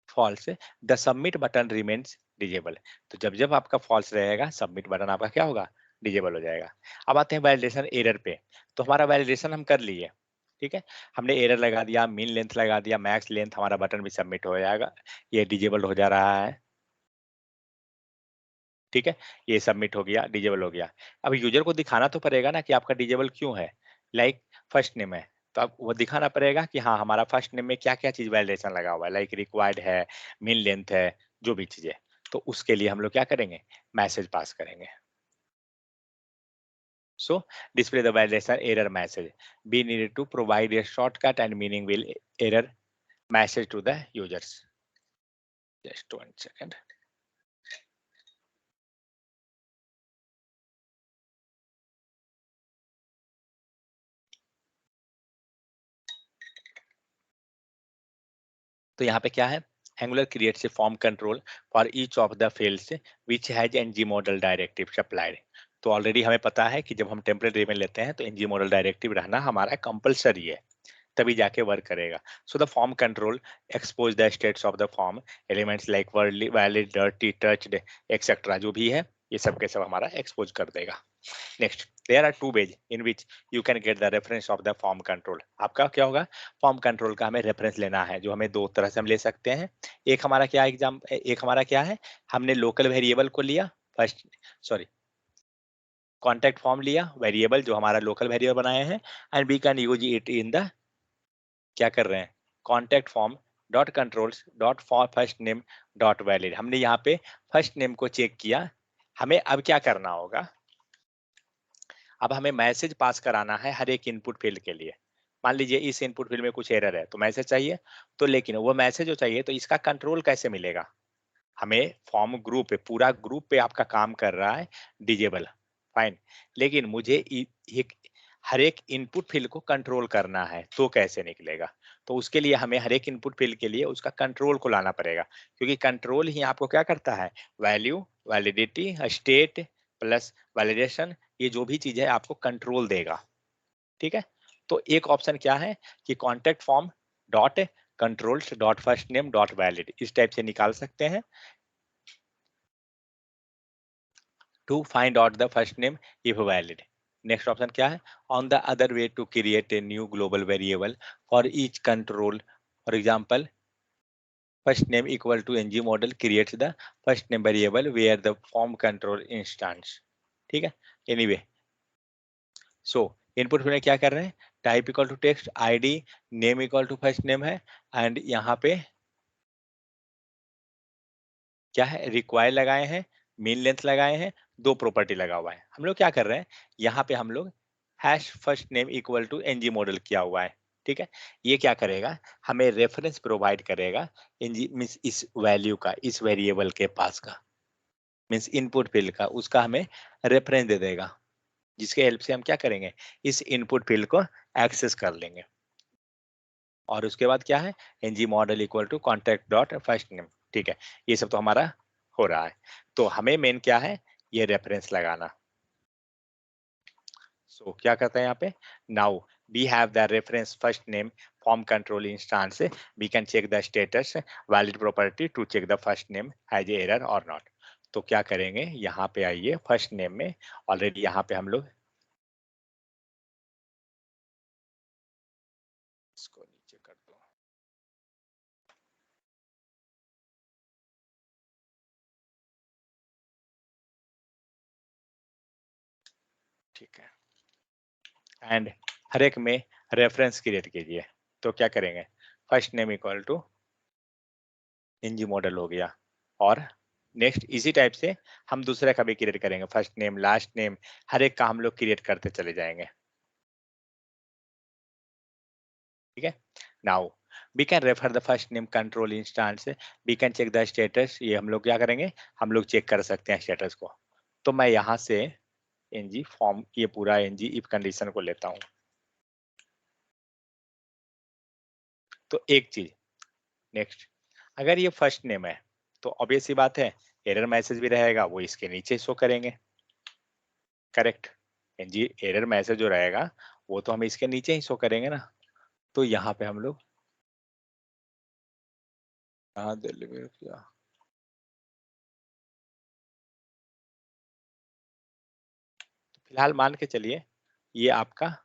false the submit button remains disable. तो जब जब आपका फॉल्स रहेगा सबमिट बटन आपका क्या होगा, डिजेबल हो जाएगा। अब आते हैं वैलिडेशन एरर पे। तो हमारा वैलिडेशन हम कर लिए, ठीक है, हमने एरर लगा दिया, मीन लेंथ लगा दिया, मैक्स लेंथ, हमारा बटन भी सबमिट हो जाएगा, ये डिजेबल हो जा रहा है, ठीक है, ये सबमिट हो गया, डिजेबल हो गया। अब यूजर को दिखाना तो पड़ेगा ना कि आपका डिजेबल क्यों है, लाइक फर्स्ट नेम है, तो अब वो दिखाना पड़ेगा कि हाँ हमारा फर्स्ट नेम में क्या क्या चीज वैलिडेशन लगा हुआ है, लाइक रिक्वायर्ड है, मीन लेंथ है, जो भी चीजें। तो उसके लिए हम लोग क्या करेंगे, मैसेज पास करेंगे। So display the validation error message, be needed to provide a shortcut and meaning will error message to the users. Just 1 second. तो यहाँ पे क्या है, Angular creates a form control for each of the fields which has NG model directive supplied. तो already हमें पता है कि जब हम टेम्पलेट ड्रिवन लेते हैं तो एनजी मॉडल डायरेक्टिव रहना हमारा कंपलसरी है, तभी जाके वर्क करेगा। So the form control expose the states of the form elements like valid dirty touched etcetera, जो भी है ये सब के सब हमारा एक्सपोज कर देगा। Next, there are two ways in which you can get the reference of the form control. आपका क्या होगा, फॉर्म कंट्रोल का हमें रेफरेंस लेना है, जो हमें दो तरह से हम ले सकते हैं। एक हमारा क्या एक हमारा क्या है, हमने लोकल वेरिएबल को लिया, फर्स्ट सॉरी कॉन्टेक्ट फॉर्म लिया, वेरिएबल जो हमारा लोकल वेरिएबल बनाए हैं, and we can use it in the, क्या कर रहे हैं, contact form dot controls dot for first name dot valid. हमने यहाँ पे फर्स्ट नेम को चेक किया, हमें अब क्या करना होगा, अब हमें मैसेज पास कराना है हर एक इनपुट फील्ड के लिए। मान लीजिए इस इनपुट फील्ड में कुछ एरर है तो मैसेज चाहिए, तो लेकिन वो मैसेज जो चाहिए तो इसका कंट्रोल कैसे मिलेगा, हमें फॉर्म ग्रुप पे, पूरा ग्रुप पे आपका काम कर रहा है डिजेबल, फाइन, लेकिन मुझे एक हर एक इनपुट फील्ड को कंट्रोल करना है तो कैसे निकलेगा। तो उसके लिए हमें हर एक इनपुट फील्ड के लिए उसका कंट्रोल को लाना पड़ेगा, क्योंकि कंट्रोल ही आपको क्या करता है, value, validity, state plus validation, ये जो भी चीज है आपको कंट्रोल देगा, ठीक है। तो एक ऑप्शन क्या है कि contact form dot controls dot first name dot valid, इस टाइप से निकाल सकते हैं to find out the first name if valid। Next option क्या है, on the other way to create a new global variable for each control, for example first name equal to ng model creates the first name variable where the form control instance, ठीक है। Anyway, सो input में क्या कर रहे हैं, type equal to text, ID, name equal to first name है, एंड यहाँ पे क्या है, रिक्वायर लगाए हैं, मीन लेंथ लगाए हैं, दो प्रॉपर्टी लगा हुआ है। हम लोग क्या कर रहे हैं, यहाँ पे हम लोग hash first name equal to NG model किया हुआ है। ठीक है, ये क्या करेगा, हमें रेफरेंस प्रोवाइड करेगा एनजी मीन्स इस वैल्यू का, इस वेरिएबल के पास का, मीन्स इनपुट फील्ड का, उसका हमें रेफरेंस दे देगा, जिसके हेल्प से हम क्या करेंगे, इस इनपुट फील्ड को एक्सेस कर लेंगे। और उसके बाद क्या है, NG model equal to contact dot first name. ठीक है, ये सब तो हमारा हो रहा है। तो हमें मेन क्या है, ये रेफरेंस लगाना। सो क्या करते हैं यहाँ पे, now we have the reference first name form control instance, we can check the status valid property to check the first name has error और नॉट। तो क्या करेंगे, यहाँ पे आइए, फर्स्ट नेम में ऑलरेडी यहाँ पे हम लोग इसको नीचे कर दो। ठीक है, एंड हर एक में रेफरेंस क्रिएट कीजिए। तो क्या करेंगे, first name equal to NG model हो गया, और नेक्स्ट इसी टाइप से हम दूसरे का भी क्रिएट करेंगे, फर्स्ट नेम लास्ट नेम, हर एक का हम लोग क्रिएट करते चले जाएंगे। ठीक है, now we can refer the first name control instance, we can check the status, ये हम लोग क्या करेंगे, हम लोग चेक कर सकते हैं स्टेटस को। तो मैं यहाँ से एनजी फॉर्म, ये पूरा एनजी इफ कंडीशन को लेता हूँ। तो एक चीज नेक्स्ट, अगर ये फर्स्ट नेम है तो ऑब्वियस सी बात है, एरर मैसेज भी रहेगा, वो इसके नीचे शो करेंगे। करेक्ट, एनजी एरर मैसेज जो रहेगा वो तो हम इसके नीचे ही शो करेंगे ना। तो यहाँ पे हम लोग यहाँ डिलीवर किया, फिलहाल मान के चलिए ये आपका,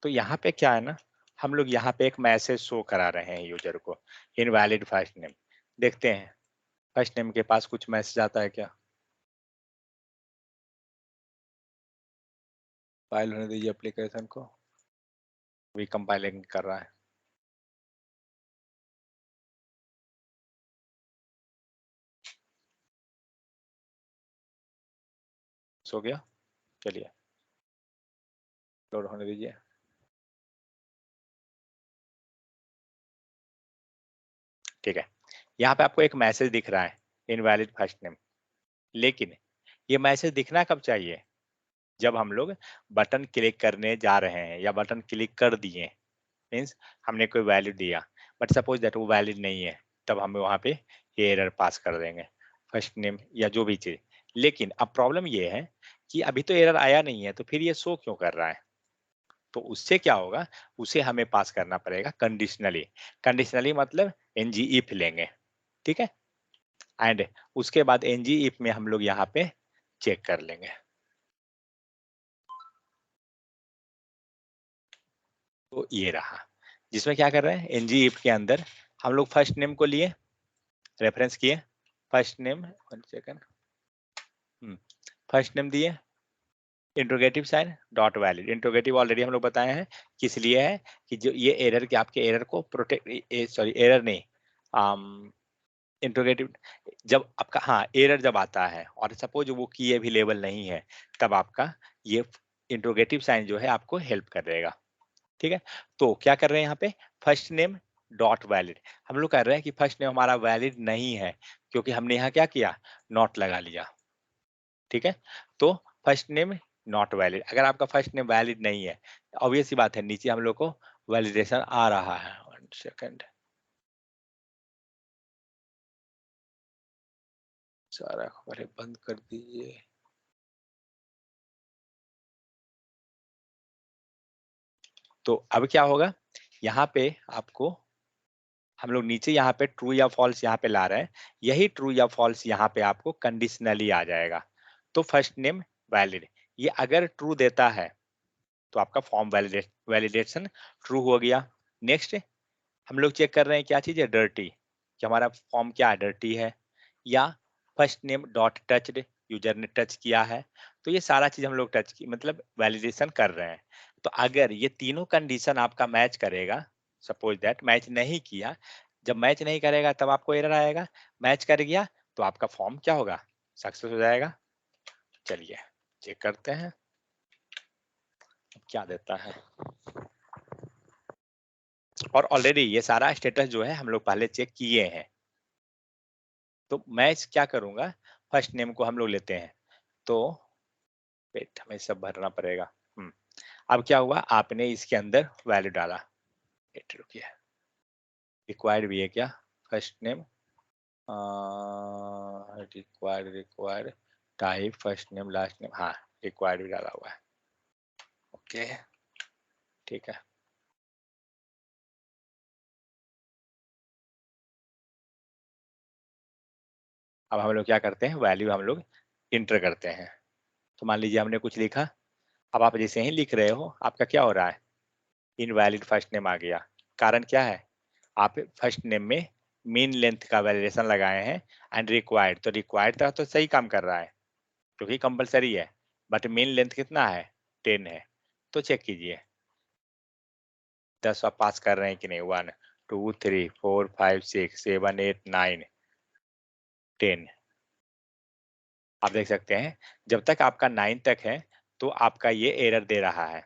तो यहाँ पे क्या है ना, हम लोग यहाँ पे एक मैसेज शो करा रहे हैं यूजर को, इनवैलिड फर्स्ट नेम। देखते हैं फर्स्ट नेम के पास कुछ मैसेज आता है क्या। फाइल होने दीजिए एप्लीकेशन को, अभी कंपाइलिंग कर रहा है। सो गया, चलिए लोड होने दीजिए। ठीक है, यहाँ पे आपको एक मैसेज दिख रहा है, इनवैलिड फर्स्ट नेम। लेकिन ये मैसेज दिखना कब चाहिए, जब हम लोग बटन क्लिक करने जा रहे हैं या बटन क्लिक कर दिए, मीन्स हमने कोई वैल्यू दिया, बट सपोज दैट वो वैलिड नहीं है, तब हमें वहां पे ये एरर पास कर देंगे, फर्स्ट नेम या जो भी चीज। लेकिन अब प्रॉब्लम ये है कि अभी तो एरर आया नहीं है, तो फिर ये शो क्यों कर रहा है। तो उससे क्या होगा, उसे हमें पास करना पड़ेगा कंडीशनली। कंडीशनली मतलब एनजी इफ लेंगे। ठीक है, एंड उसके बाद एनजी इफ में हम लोग यहाँ पे चेक कर लेंगे। तो ये रहा, जिसमें क्या कर रहे हैं, एनजी इफ के अंदर हम लोग फर्स्ट नेम को लिए, रेफरेंस किए, first name, one second, first name दिए, interrogative sign dot valid. Interrogative already हम लोग बताए हैं किस लिए है, कि जो ये एरर के आपके एरर को प्रोटेक्ट, सॉरी एरर नहीं, इंट्रोगेटिव जब आपका, हाँ एरर जब आता है और सपोज वो की अवेलेबल नहीं है, तब आपका ये इंट्रोगेटिव साइन जो है आपको हेल्प कर देगा। ठीक है, तो क्या कर रहे हैं यहाँ पे, फर्स्ट नेम डॉट वैलिड, हम लोग कर रहे हैं कि फर्स्ट नेम हमारा वैलिड नहीं है, क्योंकि हमने यहाँ क्या किया, नॉट लगा लिया। ठीक है, तो फर्स्ट नेम नॉट वैलिड, अगर आपका फर्स्ट नेम वैलिड नहीं है, ऑब्वियस सी बात है नीचे हम लोग को वैलिडेशन आ रहा है। वन सेकंड, सारा पहले बंद कर दीजिए। तो अब क्या होगा, यहाँ पे आपको हम लोग नीचे यहाँ पे ट्रू या फॉल्स यहाँ पे ला रहे हैं, यही ट्रू या फॉल्स यहाँ पे आपको कंडीशनली आ जाएगा। तो फर्स्ट नेम वैलिड, ये अगर ट्रू देता है तो आपका फॉर्म वैलिडेशन ट्रू हो गया। नेक्स्ट, हम लोग चेक कर रहे हैं क्या चीज़ है, डर्टी, कि हमारा फॉर्म क्या है, डर्टी है, या first name dot touched, user ने टच किया है। तो ये सारा चीज़ हम लोग टच की मतलब वैलिडेशन कर रहे हैं। तो अगर ये तीनों कंडीशन आपका मैच करेगा, सपोज दैट मैच नहीं किया, जब मैच नहीं करेगा तब आपको एरर आएगा, मैच कर गया तो आपका फॉर्म क्या होगा, सक्सेस हो जाएगा। चलिए चेक करते हैं अब क्या देता है। और ऑलरेडी ये सारा स्टेटस जो है हम लोग पहले चेक किए हैं। तो मैं इस क्या करूंगा, फर्स्ट नेम को हम लोग लेते हैं, तो वेट हमें सब भरना पड़ेगा। अब क्या हुआ, आपने इसके अंदर वैल्यू डाला, वेट रुकिए, रिक्वायर्ड भी है क्या, first name, required type first name last name, हाँ रिक्वायर्ड भी डाला हुआ है, ओके ठीक है। अब हम लोग क्या करते हैं, वैल्यू हम लोग इंटर करते हैं। तो मान लीजिए हमने कुछ लिखा, अब आप जैसे ही लिख रहे हो आपका क्या हो रहा है, इनवैलिड फर्स्ट नेम आ गया। कारण क्या है, आप फर्स्ट नेम में मीन लेंथ का वैलिडेशन लगाए हैं, एंड रिक्वायर्ड, तो रिक्वायर्ड था तो सही काम कर रहा है क्योंकि कंपलसरी है, बट मीन लेंथ कितना है, 10 है। तो चेक कीजिए 10 आप पास कर रहे हैं कि नहीं, 1 2 3 4 5 6 7 8 9 10, आप देख सकते हैं जब तक आपका 9 तक है तो आपका ये एरर दे रहा है,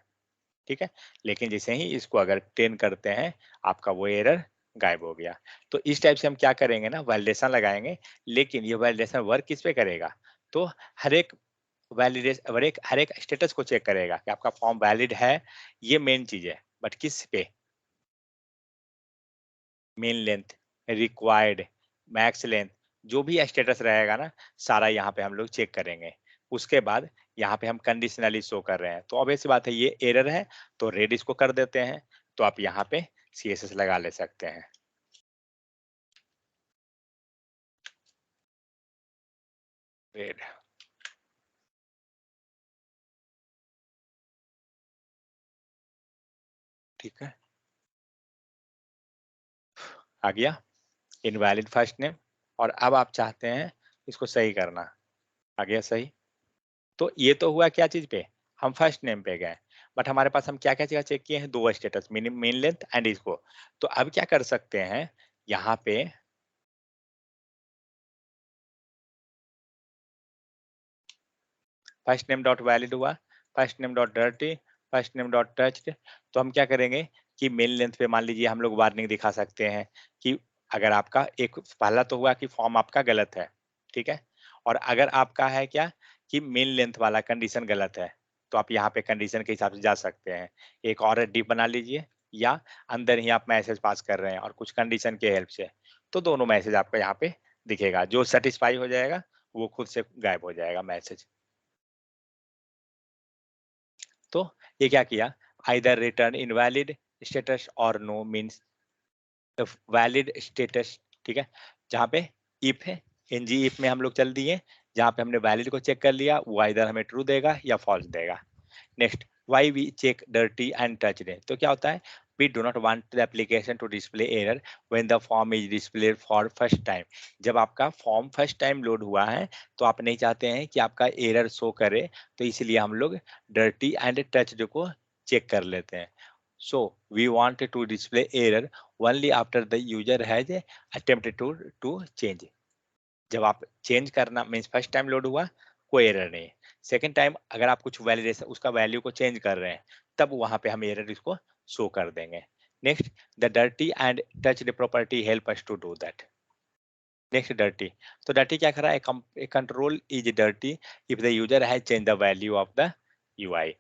ठीक है। लेकिन जैसे ही इसको अगर 10 करते हैं आपका वो एरर गायब हो गया। तो इस टाइप से हम क्या करेंगे ना, वैलिडेशन लगाएंगे, लेकिन ये वैलिडेशन वर्क किस पे करेगा, तो हर एक वैलिडेशन हर एक स्टेटस को चेक करेगा कि आपका फॉर्म वैलिड है, ये मेन चीज है, बट किस पे, main length, required, max length, जो भी स्टेटस रहेगा ना सारा यहाँ पे हम लोग चेक करेंगे। उसके बाद यहाँ पे हम कंडीशनली शो कर रहे हैं, तो ऑब्वियस बात है ये एरर है, तो रेड इसको कर देते हैं। तो आप यहाँ पे CSS लगा ले सकते हैं, रेड, ठीक है, आ गया इनवैलिड फर्स्ट नेम। और अब आप चाहते हैं इसको सही करना, आ गया सही। तो ये तो हुआ क्या चीज पे, हम फर्स्ट नेम पे गए, बट हमारे पास हम क्या क्या चीज चेक किए हैं, दो स्टेटस, मेन लेंथ एंड इसको। तो अब क्या कर सकते हैं, यहाँ पे फर्स्ट नेम डॉट वैलिड हुआ, first name dot dirty, first name dot touched. तो हम क्या करेंगे कि मेन लेंथ पे मान लीजिए हम लोग वार्निंग दिखा सकते हैं कि अगर आपका एक पहला तो हुआ कि फॉर्म आपका गलत है, ठीक है। और अगर आपका है क्या कि मेन लेंथ वाला कंडीशन गलत है, तो आप यहाँ पे कंडीशन के हिसाब से जा सकते हैं, एक और डिप बना लीजिए, या अंदर ही आप मैसेज पास कर रहे हैं और कुछ कंडीशन के हेल्प से, तो दोनों मैसेज आपको यहाँ पे दिखेगा, जो सेटिस्फाई हो जाएगा वो खुद से गायब हो जाएगा मैसेज। तो ये क्या किया, आइदर रिटर्न इनवैलिड स्टेटस और नो मीन्स वैलिड स्टेटस, ठीक है। जहाँ पे इफ है, एनजी इफ में हम लोग चल दिए, जहाँ पे हमने वैलिड को चेक कर लिया वो आइदर हमें ट्रू देगा या फॉल्स देगा। Next, why we check dirty and touched, तो क्या होता है, we do not want the application to display error when the form is displayed for first time। जब आपका फॉर्म फर्स्ट टाइम लोड हुआ है तो आप नहीं चाहते हैं कि आपका एरर शो करे, तो इसलिए हम लोग डर्टी एंड टच डे को चेक कर लेते हैं। So we want to display error only after the user has attempted to change. जब आप चेंज करना मीन्स फर्स्ट टाइम लोड हुआ कोई एरर नहीं, सेकेंड टाइम अगर आप कुछ वैलिडेशन उसका वैल्यू को चेंज कर रहे हैं तब वहां पे हम एरर इसको शो कर देंगे। Next, the dirty and touch the property help us to do that. Next, dirty, तो डर्टी क्या कर रहा है, control is dirty if the user has change the value of the UI.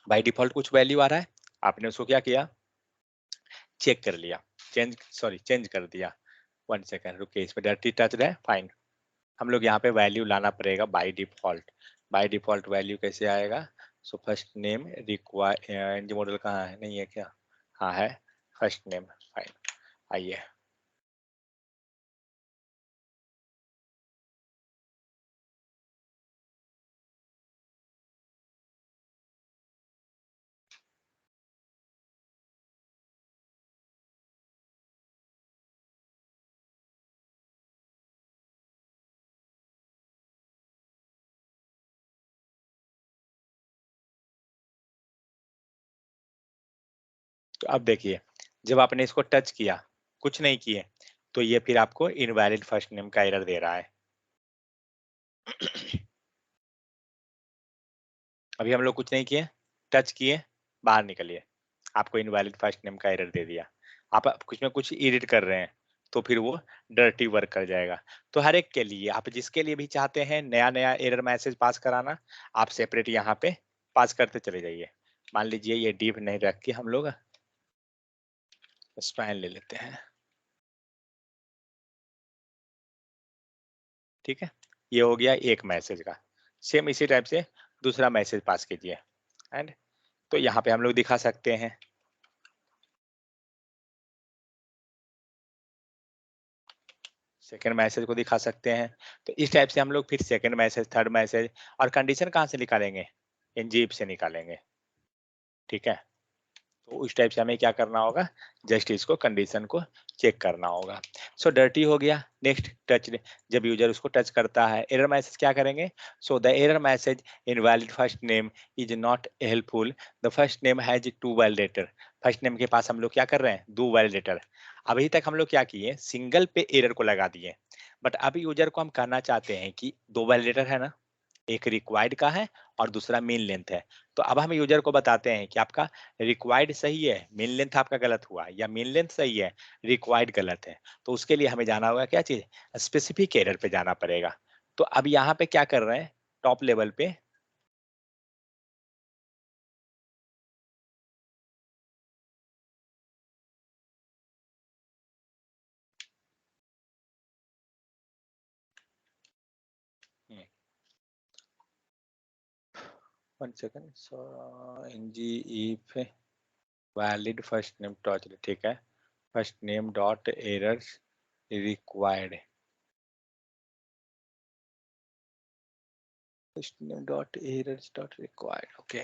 By default कुछ value आ रहा है, आपने उसको क्या किया, चेक कर लिया, चेंज कर दिया। 1 सेकेंड रुकिए, इसमें डर्टी टच है, फाइन। हम लोग यहाँ पे वैल्यू लाना पड़ेगा by default. By default value कैसे आएगा, so first name require, NG model कहाँ है, नहीं है क्या, हाँ है, फर्स्ट नेम, फाइन। आइए तो अब देखिए, जब आपने इसको टच किया, कुछ नहीं किए, तो ये फिर आपको इनवैलिड फर्स्ट नेम का एरर दे रहा है। अभी हम लोग कुछ नहीं किए, टच किए, बाहर निकलिए, आपको इनवैलिड फर्स्ट नेम का एरर दे दिया। आप कुछ में कुछ एडिट कर रहे हैं, तो फिर वो डर्टी वर्क कर जाएगा। तो हर एक के लिए, आप जिसके लिए भी चाहते हैं नया नया एरर मैसेज पास कराना, आप सेपरेट यहाँ पे पास करते चले जाइए। मान लीजिए ये डिव नहीं रख के हम लोग स्पैन ले लेते हैं, ठीक है। ये हो गया एक मैसेज का। सेम इसी टाइप से दूसरा मैसेज पास कीजिए, एंड तो यहाँ पे हम लोग दिखा सकते हैं। सेकंड मैसेज को दिखा सकते हैं। तो इस टाइप से हम लोग फिर सेकंड मैसेज, थर्ड मैसेज, और कंडीशन कहाँ से निकालेंगे? एनजीएफ से निकालेंगे, ठीक है। तो उस टाइप से हमें क्या करना होगा, जस्ट इसको कंडीशन को चेक करना होगा। सो डर्टी हो गया। नेक्स्ट टच, जब यूजर उसको टच करता है, एरर मैसेज क्या करेंगे? So the error message invalid first name is not helpful, the first name has to validator. First name के पास हम लोग क्या कर रहे हैं? दो वैलिडेटर। अभी तक हम लोग क्या किए? सिंगल पे एरर को लगा दिए, बट अब यूजर को हम कहना चाहते हैं कि दो वैलिडेटर है ना, एक रिक्वायर्ड का है और दूसरा मीन लेंथ है। तो अब हम यूजर को बताते हैं कि आपका रिक्वायर्ड सही है, मीन लेंथ आपका गलत हुआ, या मीन लेंथ सही है, रिक्वायर्ड गलत है। तो उसके लिए हमें जाना होगा क्या चीज? स्पेसिफिक एरर पे जाना पड़ेगा। तो अब यहाँ पे क्या कर रहे हैं, टॉप लेवल पे one second, ng if valid first name touch, ठीक है। First name dot errors required, first name dot errors dot required, okay.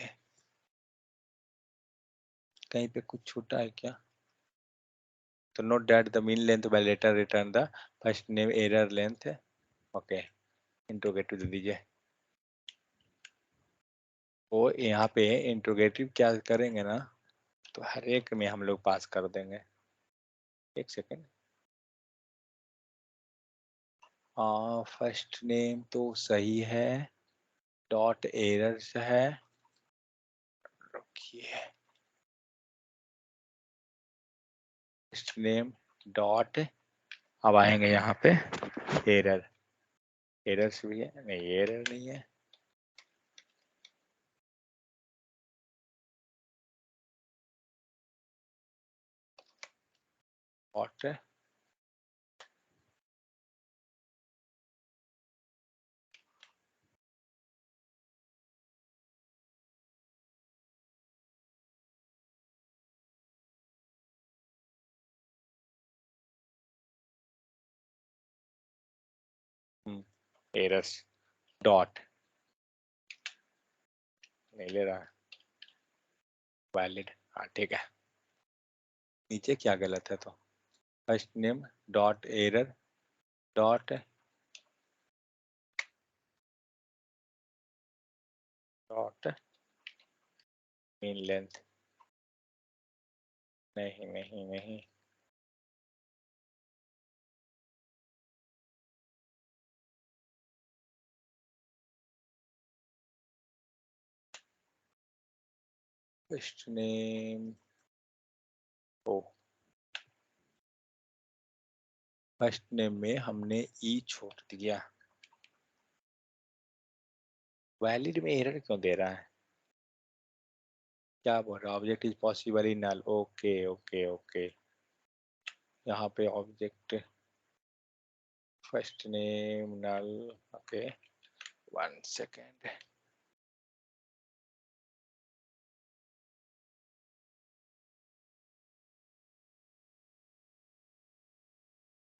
कहीं पे कुछ छूटा है क्या? तो note that the mean length validator return the first name error length, okay. Interrogative दे दीजिए। वो यहाँ पे इंट्रोगेटिव क्या करेंगे ना, तो हर एक में हम लोग पास कर देंगे। एक सेकेंड, फर्स्ट नेम तो सही है, डॉट एरर्स है, रखिए फर्स्ट नेम डॉट, अब आएंगे यहाँ पे एरर, एरर्स भी है नहीं, एरर नहीं है, डॉट एरर्स डॉट, नहीं ले रहा, वैलिड, हाँ ठीक है। नीचे क्या गलत है? तो first name dot error dot dot mean length, नहीं नहीं नहीं, फर्स्ट नेम, ओ फर्स्ट नेम में हमने ई छोड़ दिया, वैलिड में एरर क्यों दे रहा है? क्या बोल रहा है? Object is possibly null, okay okay okay. यहाँ पे object first name null, okay, one second,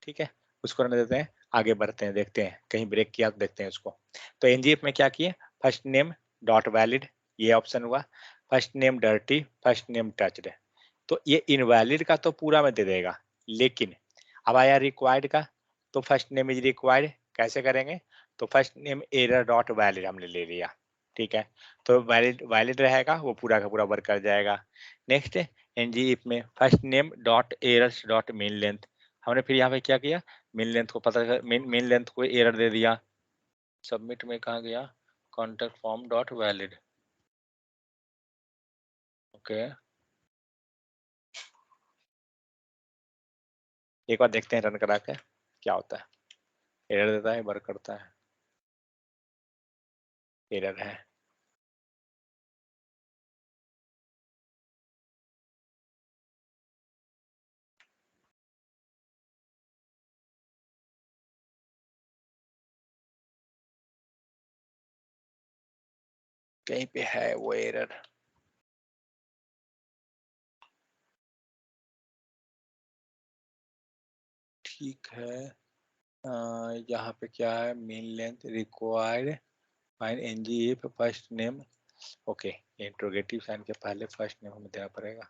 ठीक है। उसको रहने देते हैं, आगे बढ़ते हैं, देखते हैं कहीं ब्रेक किया तो देखते हैं उसको। तो एनजीएफ में क्या किए? फर्स्ट नेम डॉट वैलिड, ये ऑप्शन हुआ। First name dirty, first name touched, तो ये इनवैलिड का तो पूरा में दे देगा, लेकिन अब आया रिक्वायर्ड का, तो फर्स्ट नेम इज रिक्वायर्ड, कैसे करेंगे? तो first name error dot valid हमने ले लिया, ठीक है। तो वैलिड वैलिड रहेगा, वो पूरा का पूरा वर्क कर जाएगा। नेक्स्ट एनजी इफ में first name dot errors dot main length, हमने फिर यहाँ पे क्या किया, मेन लेंथ को पता कर मेन लेंथ को एरर दे दिया। सबमिट में कहाँ गया, contact form dot valid, okay. एक बार देखते हैं रन करा के क्या होता है, एरर देता है, वर्क करता है, एरर है। कहीं पे है वो एरर, ठीक है। यहाँ पे क्या है, min length required find ng if first name, okay. Interrogative sign के पहले फर्स्ट नेम हमें देना पड़ेगा।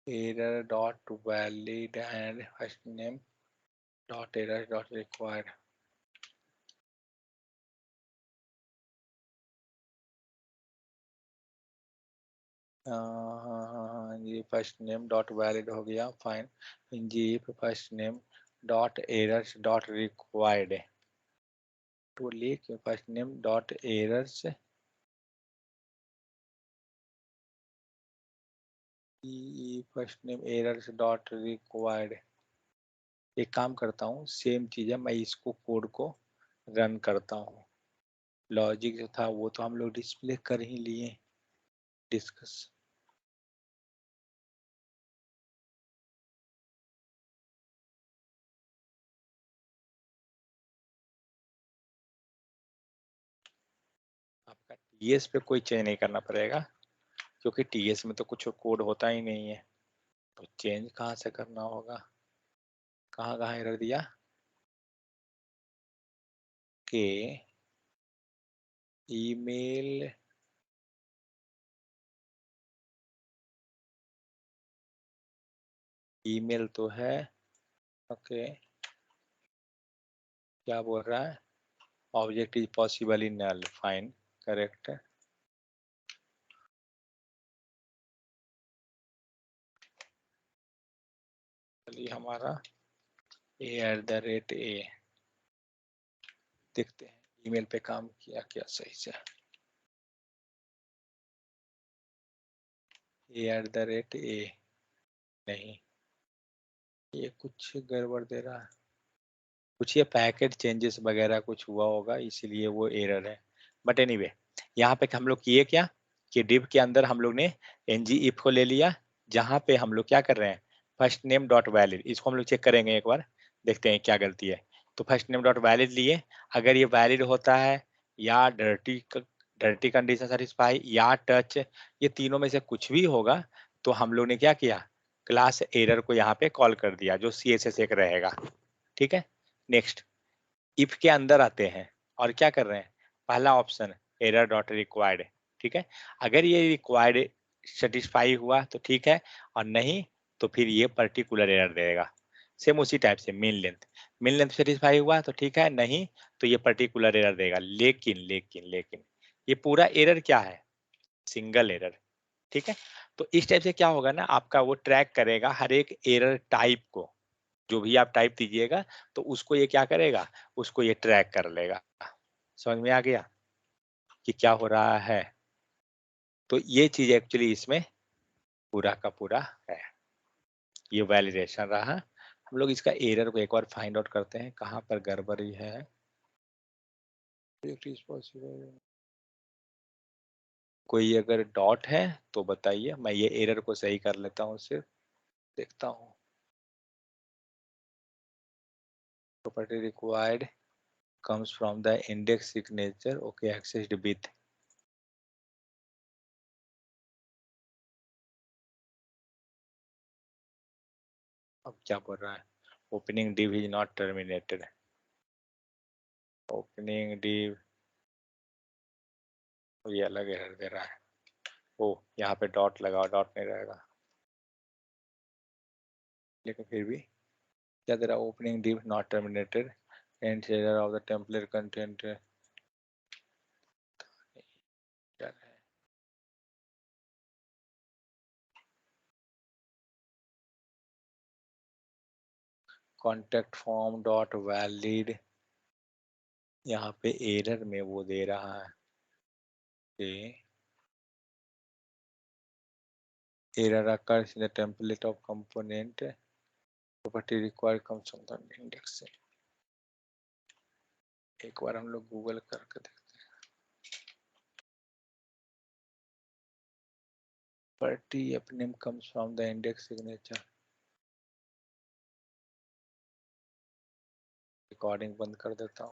Error dot valid and first name dot error dot required, हाँ ये फर्स्ट नेम डॉट वैलिड हो गया, फाइन जी first name dot errors dot required, तो लिख first name dot errors first name errors dot required. एक काम करता हूँ, सेम चीज़ है, मैं इसको कोड को रन करता हूँ। लॉजिक जो था वो तो हम लोग डिस्प्ले कर ही लिए, डिस्कस। आपका टीएस पे कोई चेंज नहीं करना पड़ेगा, क्योंकि टीएस में तो कुछ कोड होता ही नहीं है, तो चेंज कहाँ से करना होगा, कहाँ कहाँ एरर दिया कि ईमेल ईमेल तो है, ओके। क्या बोल रहा है, object is possible in null, fine, correct. चलिए हमारा a@a, देखते हैं ईमेल पे काम किया क्या सही से। a@a नहीं, ये कुछ गड़बड़ दे रहा है, कुछ ये पैकेट चेंजेस वगैरह कुछ हुआ होगा, इसीलिए वो एरर है। बट एनीवे, यहाँ पे हम लोग किए क्या कि डिव के अंदर हम लोग ने एनजी इफ को ले लिया, जहाँ पे हम लोग क्या कर रहे हैं, फर्स्ट नेम डॉट वैलिड, इसको हम लोग चेक करेंगे एक बार, देखते हैं क्या गलती है। तो फर्स्ट नेम डॉट वैलिड लिए, अगर ये वैलिड होता है या डर्टी कंडीशन सेटिस्फाई या टच, ये तीनों में से कुछ भी होगा, तो हम लोग ने क्या किया, क्लास एरर को यहाँ पे कॉल कर दिया, जो CSS एक रहेगा, ठीक है। नेक्स्ट, इफ के अंदर आते हैं और क्या कर रहे हैं, पहला ऑप्शन एरर डॉट रिक्वायर्ड, ठीक है। अगर ये रिक्वायर्ड सेटिस्फाई हुआ तो ठीक है, और नहीं तो फिर ये पर्टिकुलर एरर देगा। सेम उसी टाइप से मेन लेंथ सेटिस्फाई हुआ तो ठीक है, नहीं तो ये पर्टिकुलर एरर देगा। लेकिन लेकिन लेकिन ये पूरा एरर क्या है, सिंगल एरर, ठीक है। तो इस टाइप से क्या होगा ना, आपका वो ट्रैक करेगा हर एक एरर टाइप को, जो भी आप टाइप दीजिएगा तो उसको ये क्या करेगा, उसको ये ट्रैक कर लेगा। समझ में आ गया कि क्या हो रहा है, तो ये चीज एक्चुअली इसमें पूरा का पूरा है, ये वैलिडेशन रहा। हम लोग इसका एरर को एक बार फाइंड आउट करते हैं, कहाँ पर गड़बड़ी है। कोई अगर डॉट है तो बताइए, मैं ये एरर को सही कर लेता हूँ, सिर्फ देखता हूँ। Property required comes from the index signature, okay, accessed with, अब क्या बोल रहा है, opening div is not terminated, opening div, ये अलग एरर दे रहा है। ओ यहाँ पे डॉट लगाओ, डॉट नहीं रहेगा, लेकिन फिर भी क्या दे रहा है, opening div not terminated and error of the template content, contact form dot valid, यहाँ पे एरर में वो दे रहा है कि error occurs in the template of component property required comes from the index। एक बार हम लोग गूगल करके देखते हैं। property name comes from the index signature। Recording बंद कर देता हूँ।